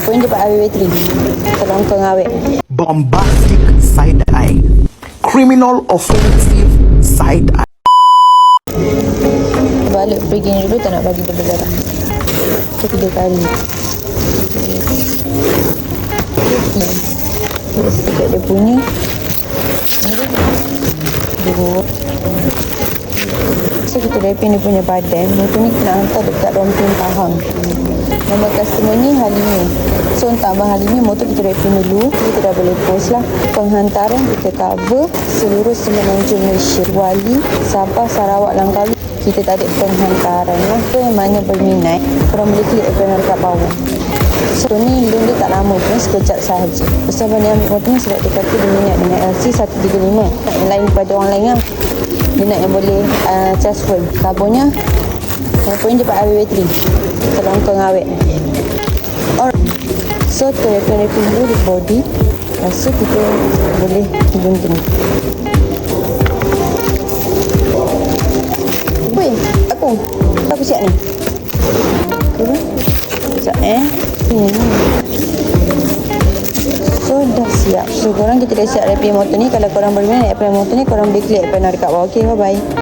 Poin dapat awet bateri. Kalau kau ngawet. Bombastic side eye. Criminal offensive side eye. Balik pergi ni dulu, tak nak bagi dia berdarah. Itu 3 kali. Dekat dia punya. Dua. So kita rapin dia punya badan. Motor ni kena hantar dekat Rompin Pahang. Nama customer ni Halimi. So untuk Abang Halimi, motor kita rapin dulu. Kita dah boleh post lah. Penghantaran kita cover seluruh Semenanjung Malaysia, Wali, Sabah, Sarawak, Langkawi. Kita tak ada penghantaran lah. So yang mana berminat, korang boleh klik iklan dekat bawah. So ni loan dia tak lama pun, sekejap sahaja. Pasal Abang ni ambil motor ni sebab dia kata dia minat dengan LC135. Yang lain daripada orang lain lah. Dia nak yang boleh charge full. Kabelnya poin dapat awet bateri. Kalau kau ngawet. Alright. So kita rapin dulu di body. Lepas tu kita boleh bunting. Weh, aku siap ni. Okay. Sekejap So dah siap. So korang kita dah siap rapin motor ni. Kalau korang berminat nak apply motor ni, korang boleh klik apply dekat bawah. Okay, bye bye.